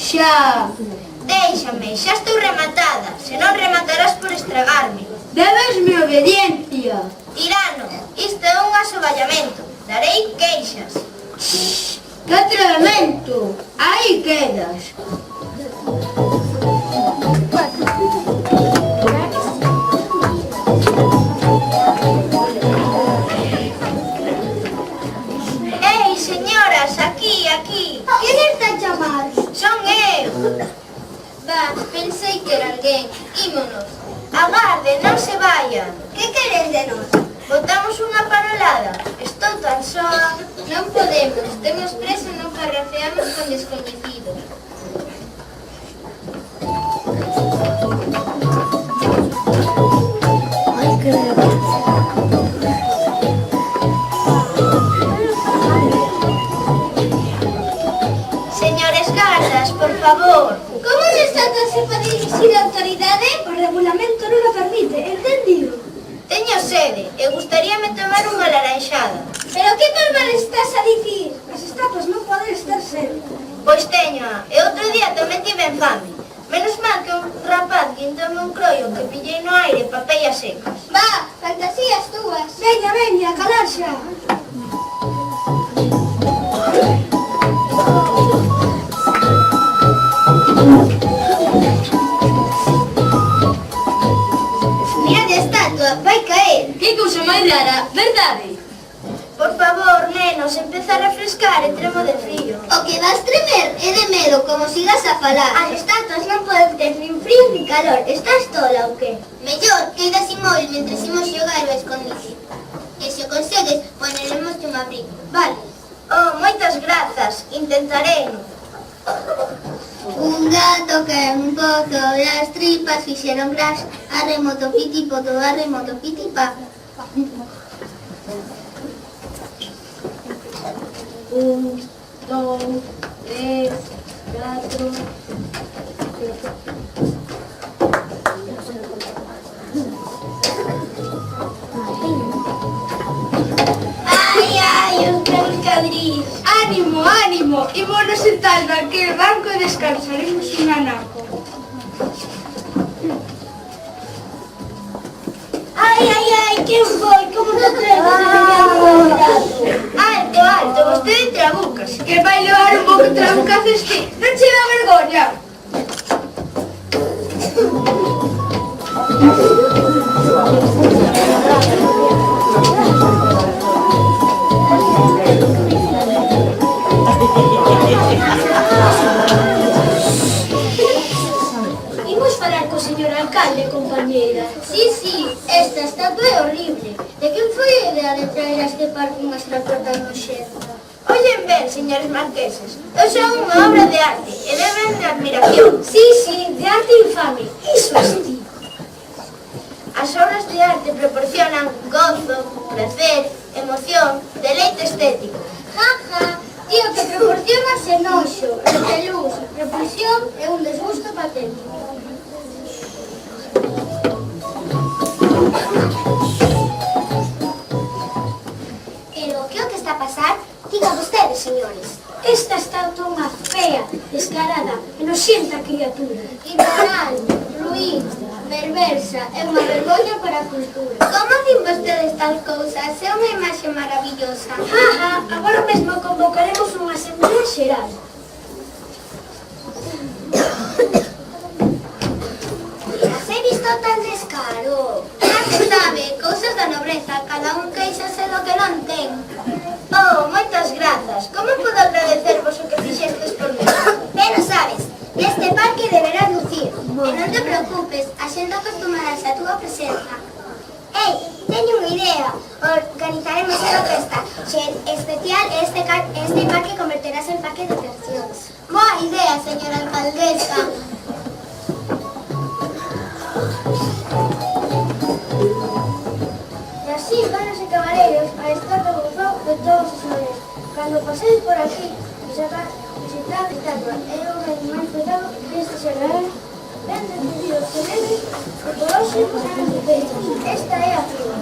Xa. Déixame, xa estou rematada, se non rematarás por estragarme. Debesme obediencia. Tirano, isto é un asoballamento, darei queixas. Que atrevemento. Aí quedas. Ei, señoras, aquí. Quen está a chamar? Son eu. Va, pensei que era alguén. Ímonos. Agarde, non se vayan. Que queres de nós? Botamos unha parolada. Estou tan soa. Non podemos. Temos preso non parrafeamos con descoñecidos. Señores gardas, por favor. Como non está tan se pode dirixir a autoridade? O regulamento non o permite, entendido? Teño sede e gustaríame tomar unha laranxada. Pero que normal estás a dicir? As estatuas non poden estar sede. Pois teñoa, e outro día tamén tiven fame. Menos mal que un rapaz guindoume un croio que pillei no aire papellas secas. Va, fantasías túas. Veña, calar xa. Mira de estatua, vai caer. Que cousa máis rara, verdade? Por favor, nenos, empeza a refrescar e tremo de frío. O que vas tremer é de medo, como sigas a falar. As estatuas non poden ter nin frío nin calor. Estás tola ou que? Mellor, quedas inmóvil mentre imos xogar o escondite. E se o consegues, poneremos un abrigo. Vale. Oh, moitas grazas. Intentarei. Un gato que un pozo las tripas fixeron gras. Arremoto pitipoto, arremoto pitipa. 1, 2, 3, 4... Ai, os meus cadris. Ánimo, ímonos sentar naquel banco e descansaremos un anaco. Ai, que foi? Como te atreves a Alto, vostede trabucas. Que vai levar un pouco trabucas ti. Non che dá vergoña? Imos falar co señor alcalde, compañeira. Sí, esta estatua é horrible. De quen foi a idea de traer a este parque unha estatua tan noxenta? Ollen ben, señores marqueses. Eu son unha obra de arte e deben de admiración. Sí, de arte infame. Iso é ti. As obras de arte proporcionan gozo, placer, emoción, deleite estético. Ja, tío, que proporciona xenoxo, repelús, repulsión e un desgusto patético. Pero que é o que está a pasar? Diga vostede, señores. Esta estatua é unha fea, descarada e noxenta criatura. Inmoral, ruín, perversa, é unha vergoña para a cultura. Como din vostedes tal cousas? É unha imaxe maravillosa. Agora mesmo convocaremos unha asamblea xeral. Has visto tan descaro? Non se sabe, cousas da nobreza, cada un queixase do que non ten. Oh, moitas grazas. Como podo agradecervos o que fixestes por mí? Pero sabes, este parque deberá lucir. E non te preocupes, a xente acostumarás a túa presenza. Ei, teño unha idea. Organizaremos unha festa especial e este parque converterase en parque de atraccións. Boa idea, señora alcaldesa. E así, vanos e cabaleiros, a estatua gozou de todos os olhos. Cando paseis por aquí, visitar a estatua e non hai máis cuidado deste xeral. Ben decididos que debes, que por hoxe serán feitos. Esta é a túa.